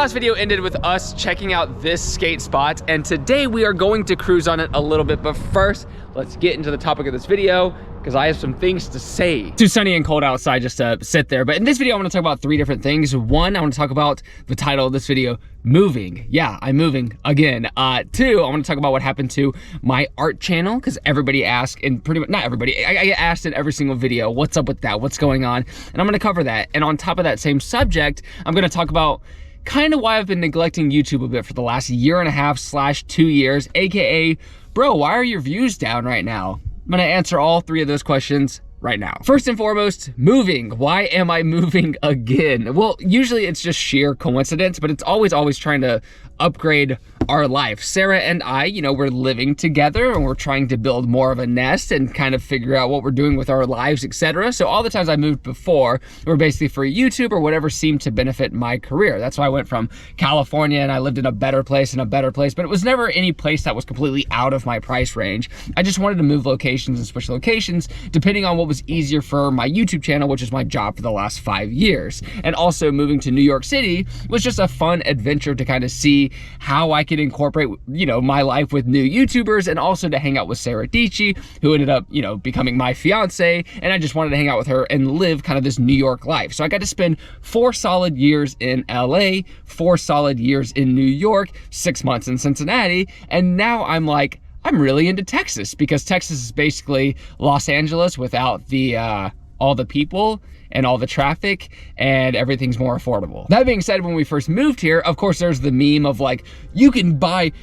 last video ended with us checking out this skate spot, and today we are going to cruise on it a little bit, but first, let's get into the topic of this video, because I have some things to say. Too sunny and cold outside just to sit there, but in this video, I want to talk about 3 different things. 1, I want to talk about the title of this video, moving. Yeah, I'm moving again. 2, I want to talk about what happened to my art channel, because everybody asked, and pretty much, not everybody, I get asked in every single video, what's up with that, what's going on, and I'm going to cover that. And on top of that same subject, I'm going to talk about kind of why I've been neglecting YouTube a bit for the last 1.5/2 years, aka, bro, why are your views down right now? I'm gonna answer all 3 of those questions right now. First and foremost, moving. Why am I moving again? Well, usually it's just sheer coincidence, but it's always trying to upgrade our life. Sarah and I, you know, we're living together and we're trying to build more of a nest and kind of figure out what we're doing with our lives, etc. So all the times I moved before were basically for YouTube or whatever seemed to benefit my career. That's why I went from California and I lived in a better place and a better place, but it was never any place that was completely out of my price range. I just wanted to move locations and switch locations depending on what was easier for my YouTube channel, which is my job for the last 5 years. And also moving to New York City was just a fun adventure to kind of see how I could incorporate, you know, my life with new YouTubers, and also to hang out with Sarah Dici, who ended up, you know, becoming my fiance, and I just wanted to hang out with her and live kind of this New York life. So I got to spend 4 solid years in LA, 4 solid years in New York, 6 months in Cincinnati, and now I'm like, I'm really into Texas, because Texas is basically Los Angeles without the all the people and all the traffic, and everything's more affordable. That being said, when we first moved here, of course, there's the meme of like, you can buy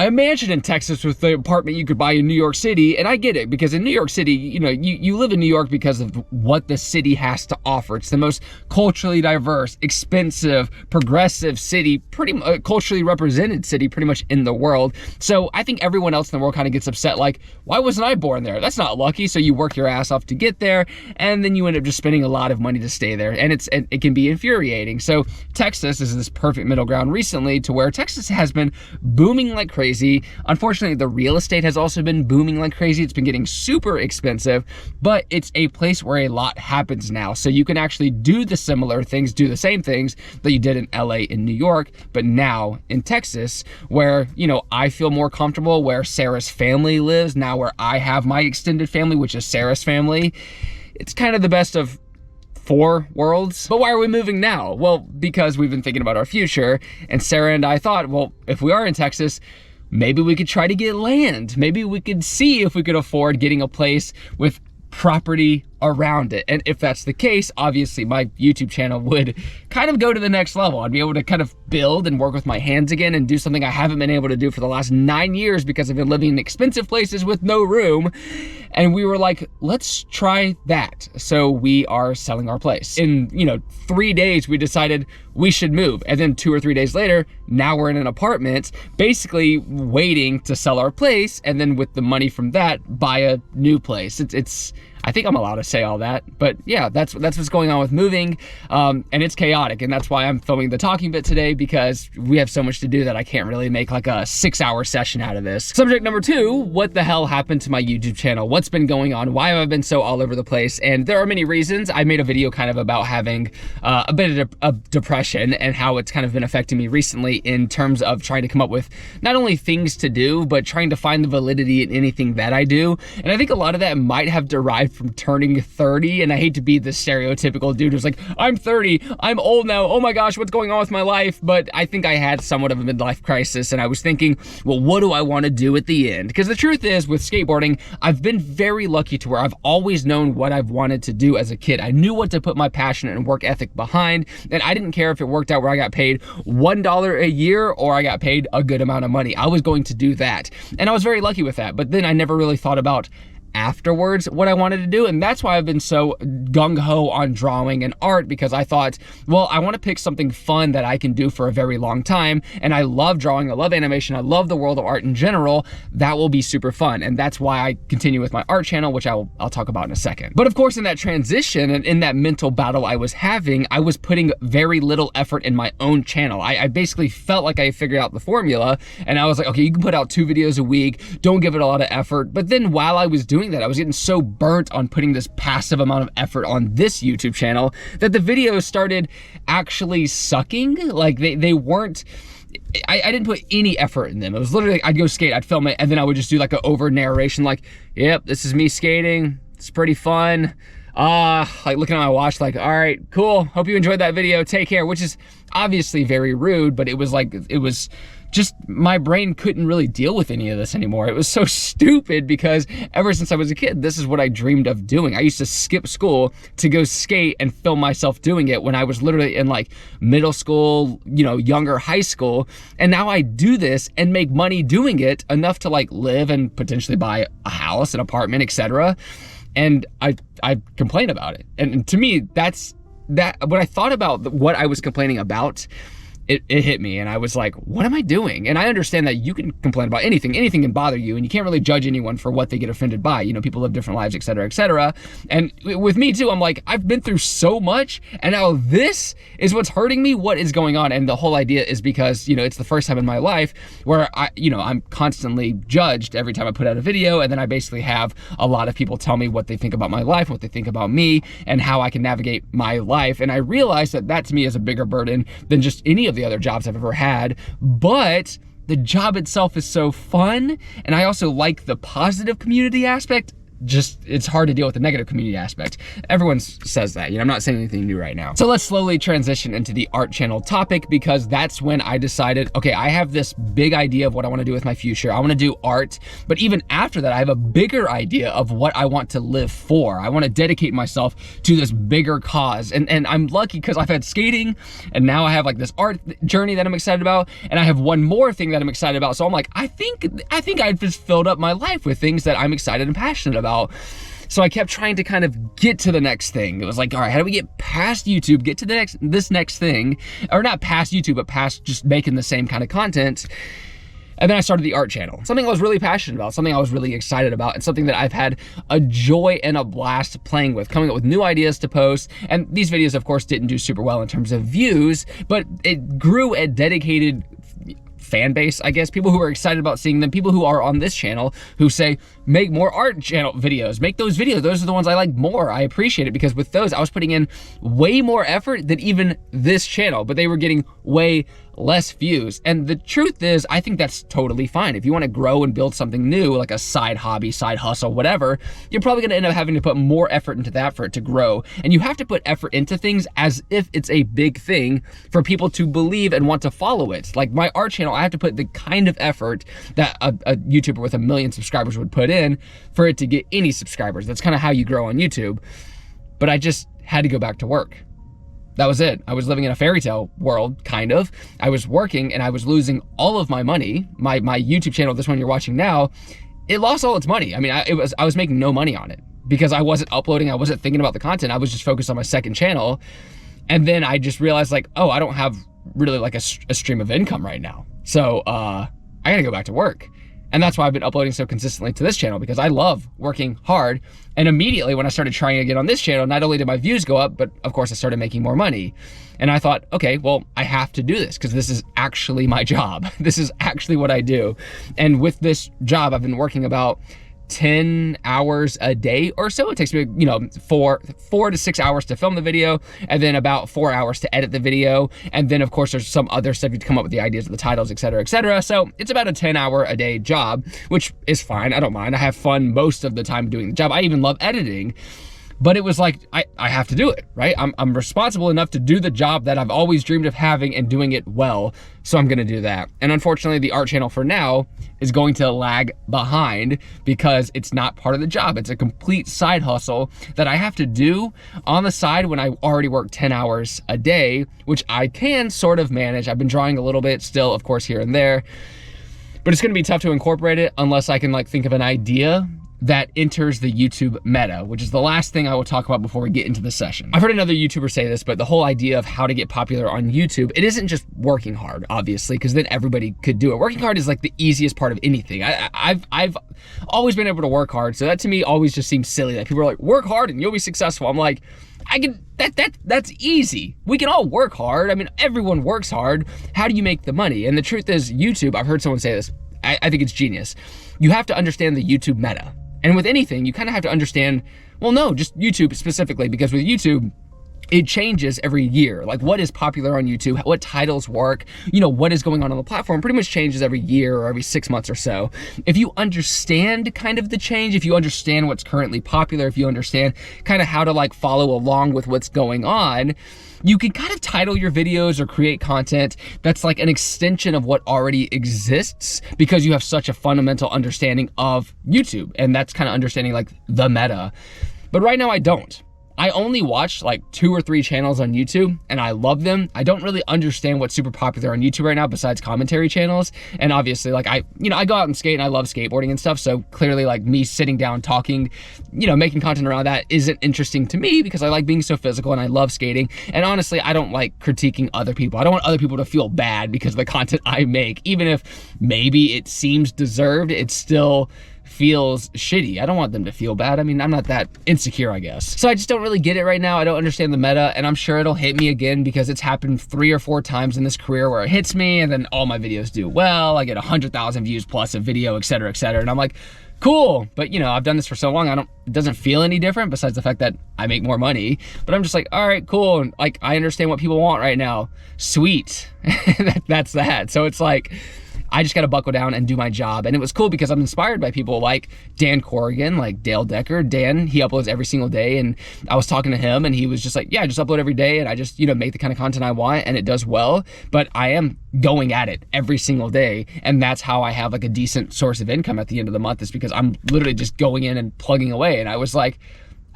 a mansion in Texas with the apartment you could buy in New York City. And I get it, because in New York City, you know, you live in New York because of what the city has to offer. It's the most culturally diverse, expensive, progressive city, pretty much culturally represented city pretty much in the world. So I think everyone else in the world kind of gets upset, like, why wasn't I born there? That's not lucky. So you work your ass off to get there, and then you end up just spending a lot of money to stay there. And it can be infuriating. So Texas is this perfect middle ground recently, to where Texas has been booming like crazy. Unfortunately, the real estate has also been booming like crazy. It's been getting super expensive, but it's a place where a lot happens now. So you can actually do the similar things, do the same things that you did in LA and New York, but now in Texas, where, you know, I feel more comfortable, where Sarah's family lives, now where I have my extended family, which is Sarah's family. It's kind of the best of 4 worlds. But why are we moving now? Well, because we've been thinking about our future, and Sarah and I thought, well, if we are in Texas, maybe we could try to get land. Maybe we could see if we could afford getting a place with property around it. And if that's the case, obviously my YouTube channel would kind of go to the next level. I'd be able to kind of build and work with my hands again and do something I haven't been able to do for the last 9 years, because I've been living in expensive places with no room. And we were like, let's try that. So we are selling our place. In, you know, 3 days, we decided we should move. And then 2 or 3 days later, now we're in an apartment, basically waiting to sell our place. And then with the money from that, buy a new place. It's I think I'm allowed to say all that, but yeah, that's what's going on with moving, and it's chaotic, and that's why I'm filming the talking bit today, because we have so much to do that I can't really make like a 6-hour session out of this. Subject number 2, what the hell happened to my YouTube channel? What's been going on? Why have I been so all over the place? And there are many reasons. I made a video kind of about having a bit of depression and how it's kind of been affecting me recently in terms of trying to come up with not only things to do, but trying to find the validity in anything that I do. And I think a lot of that might have derived from turning 30, and I hate to be the stereotypical dude who's like, I'm 30, I'm old now, oh my gosh, what's going on with my life? But I think I had somewhat of a midlife crisis, and I was thinking, well, what do I want to do at the end? Because the truth is, with skateboarding, I've been very lucky to where I've always known what I've wanted to do as a kid. I knew what to put my passion and work ethic behind, and I didn't care if it worked out where I got paid $1 a year or I got paid a good amount of money. I was going to do that, and I was very lucky with that. But then I never really thought about afterwards what I wanted to do. And that's why I've been so gung-ho on drawing and art, because I thought, well, I want to pick something fun that I can do for a very long time. And I love drawing, I love animation, I love the world of art in general. That will be super fun. And that's why I continue with my art channel, which I'll talk about in a second. But of course, in that transition and in that mental battle I was having, I was putting very little effort in my own channel. I basically felt like I figured out the formula, and I was like, okay, you can put out 2 videos a week, don't give it a lot of effort. But then while I was doing doing that. I was getting so burnt on putting this passive amount of effort on this YouTube channel that the videos started actually sucking. Like they weren't, I didn't put any effort in them. It was literally, I'd go skate, I'd film it, and then I would just do like an over narration, like, yep, this is me skating. It's pretty fun. Like looking at my watch, like, all right, cool. Hope you enjoyed that video. Take care, which is obviously very rude, but it was like, it was just, my brain couldn't really deal with any of this anymore. It was so stupid because ever since I was a kid, this is what I dreamed of doing. I used to skip school to go skate and film myself doing it when I was literally in like middle school, you know, younger high school. And now I do this and make money doing it, enough to like live and potentially buy a house, an apartment, etc. And I complain about it. And to me, that's when I thought about what I was complaining about, it hit me, and I was like, what am I doing? And I understand that you can complain about anything can bother you, and you can't really judge anyone for what they get offended by. You know, people live different lives, etc., etc. And with me too, I'm like, I've been through so much, and now this is what's hurting me. What is going on? And the whole idea is because, you know, it's the first time in my life where I'm constantly judged every time I put out a video, and then I basically have a lot of people tell me what they think about my life, what they think about me, and how I can navigate my life. And I realize that to me is a bigger burden than just any of the other jobs I've ever had. But the job itself is so fun, and I also like the positive community aspect. Just, it's hard to deal with the negative community aspect. Everyone says that, you know, I'm not saying anything new right now. So let's slowly transition into the art channel topic, because that's when I decided, okay, I have this big idea of what I want to do with my future. I want to do art, but even after that, I have a bigger idea of what I want to live for. I want to dedicate myself to this bigger cause. And I'm lucky because I've had skating, and now I have like this art journey that I'm excited about, and I have one more thing that I'm excited about. So I'm like, I think I've just filled up my life with things that I'm excited and passionate about. So I kept trying to kind of get to the next thing. It was like, all right, how do we get past YouTube, get to this next thing, or not past YouTube, but past just making the same kind of content. And then I started the art channel, something I was really passionate about, something I was really excited about, and something that I've had a joy and a blast playing with, coming up with new ideas to post. And these videos, of course, didn't do super well in terms of views, but it grew a dedicated fan base, I guess, people who are excited about seeing them, people who are on this channel who say, make more art channel videos, make those videos. Those are the ones I like more. I appreciate it, because with those, I was putting in way more effort than even this channel, but they were getting way less views. And the truth is, I think that's totally fine. If you want to grow and build something new, like a side hobby, side hustle, whatever, you're probably going to end up having to put more effort into that for it to grow. And you have to put effort into things as if it's a big thing for people to believe and want to follow it. Like my art channel, I have to put the kind of effort that a YouTuber with 1 million subscribers would put in for it to get any subscribers. That's kind of how you grow on YouTube. But I just had to go back to work. That was it. I was living in a fairy tale world, kind of. I was working and I was losing all of my money. My YouTube channel, this one you're watching now, it lost all its money. I mean, I was making no money on it because I wasn't uploading. I wasn't thinking about the content. I was just focused on my second channel. And then I just realized, like, oh, I don't have really like a stream of income right now. So I gotta go back to work. And that's why I've been uploading so consistently to this channel, because I love working hard. And immediately when I started trying again on this channel, not only did my views go up, but of course I started making more money. And I thought, okay, well, I have to do this because this is actually my job. This is actually what I do. And with this job, I've been working about 10 hours a day or so. It takes me, you know, 4 to 6 hours to film the video, and then about 4 hours to edit the video. And then of course there's some other stuff you have to come up with the ideas of the titles, etc., etc. So it's about a 10-hour-a-day job, which is fine. I don't mind. I have fun most of the time doing the job. I even love editing. But it was like, I have to do it, right? I'm responsible enough to do the job that I've always dreamed of having and doing it well, so I'm gonna do that. And unfortunately, the art channel for now is going to lag behind because it's not part of the job. It's a complete side hustle that I have to do on the side when I already work 10 hours a day, which I can sort of manage. I've been drawing a little bit still, of course, here and there, but it's gonna be tough to incorporate it unless I can like think of an idea that enters the YouTube meta, which is the last thing I will talk about before we get into the session. I've heard another YouTuber say this, but the whole idea of how to get popular on YouTube, it isn't just working hard, obviously, because then everybody could do it. Working hard is like the easiest part of anything. I've always been able to work hard, so that to me always just seems silly that people are like, work hard and you'll be successful. I'm like, that's easy. We can all work hard. I mean, everyone works hard. How do you make the money? And the truth is, YouTube, I've heard someone say this, I think it's genius. You have to understand the YouTube meta. And with anything, you kind of have to understand, well, no, just YouTube specifically, because with YouTube, it changes every year. Like what is popular on YouTube, what titles work, you know, what is going on the platform pretty much changes every year or every 6 months or so. If you understand kind of the change, if you understand what's currently popular, if you understand kind of how to like follow along with what's going on, you can kind of title your videos or create content that's like an extension of what already exists because you have such a fundamental understanding of YouTube. And that's kind of understanding like the meta. But right now I don't. I only watch like 2 or 3 channels on YouTube and I love them. I don't really understand what's super popular on YouTube right now besides commentary channels. And obviously like I go out and skate and I love skateboarding and stuff. So clearly like me sitting down talking, you know, making content around that isn't interesting to me because I like being so physical and I love skating. And honestly, I don't like critiquing other people. I don't want other people to feel bad because of the content I make. Even if maybe it seems deserved, it's still feels shitty. I don't want them to feel bad. I mean, I'm not that insecure, I guess. So I just don't really get it right now. I don't understand the meta, and I'm sure it'll hit me again because it's happened 3 or 4 times in this career where it hits me and then all my videos do well. I get 100,000 views plus a video, etc., etc. And I'm like, cool. But you know, I've done this for so long, it doesn't feel any different besides the fact that I make more money. But I'm just like, all right, cool. And like, I understand what people want right now. Sweet. That's that. So it's like, I just got to buckle down and do my job. And it was cool because I'm inspired by people like Dan Corrigan, like Dale Decker. Dan, he uploads every single day. And I was talking to him and he was just like, yeah, I just upload every day and I just, you know, make the kind of content I want and it does well. But I am going at it every single day. And that's how I have like a decent source of income at the end of the month, is because I'm literally just going in and plugging away. And I was like,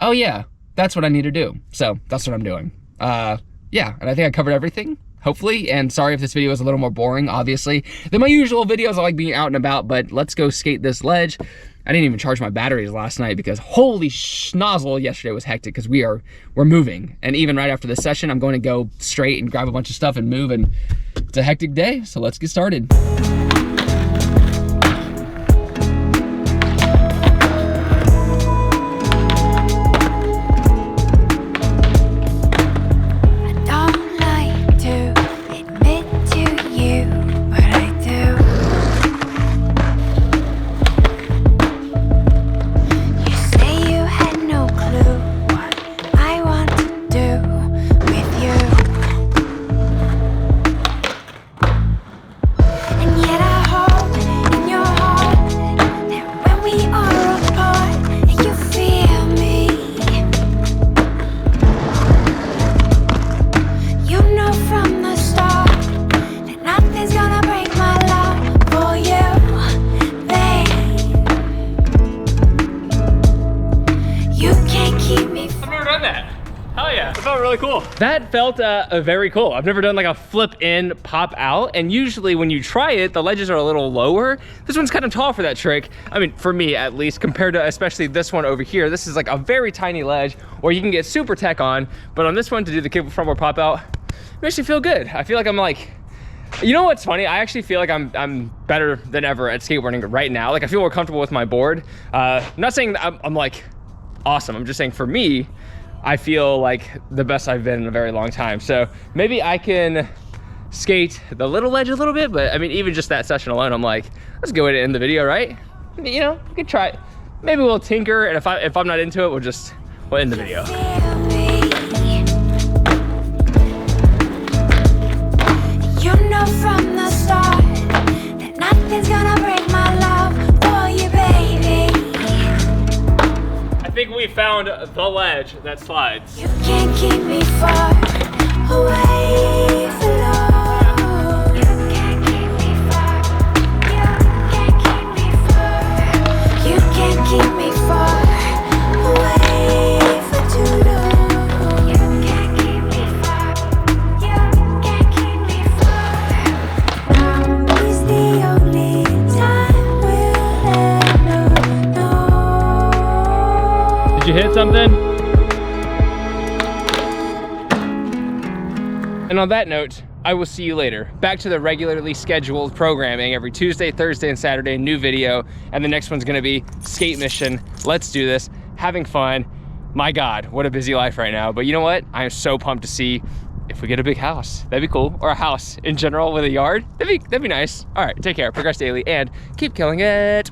oh yeah, that's what I need to do. So that's what I'm doing. Yeah, and I think I covered everything, hopefully. And sorry if this video was a little more boring, obviously, than my usual videos. I like being out and about, but let's go skate this ledge. I didn't even charge my batteries last night because holy schnozzle, yesterday was hectic because we're moving. And even right after this session, I'm going to go straight and grab a bunch of stuff and move, and it's a hectic day, so let's get started. Really cool. That felt very cool. I've never done like a flip in, pop out, and usually when you try it, the ledges are a little lower. This one's kind of tall for that trick. I mean, for me at least, compared to especially this one over here. This is like a very tiny ledge, or you can get super tech on, but on this one to do the kick front or pop out, it makes me feel good. I feel like I'm like, you know what's funny? I actually feel like I'm better than ever at skateboarding right now. Like I feel more comfortable with my board. I'm not saying that I'm like awesome. I'm just saying for me, I feel like the best I've been in a very long time. So maybe I can skate the little ledge a little bit, but I mean, even just that session alone, I'm like, let's go ahead and end the video, right? You know, we could try it. Maybe we'll tinker, and if I'm not into it, we'll end the video. You know from the start that nothing's gonna break my love for you, baby. I think we found the ledge that slides. You can't keep me far away for long. You can't keep me far. You can't keep me far. You can't keep me far away for too long. You can't keep me far. You can't keep me far. Now is the only time we'll ever know. Did you hit something? And on that note, I will see you later. Back to the regularly scheduled programming every Tuesday, Thursday, and Saturday, new video. And the next one's gonna be skate mission. Let's do this, having fun. My God, what a busy life right now. But you know what? I am so pumped to see if we get a big house. That'd be cool. Or a house in general with a yard. That'd be nice. All right, take care, progress daily, and keep killing it.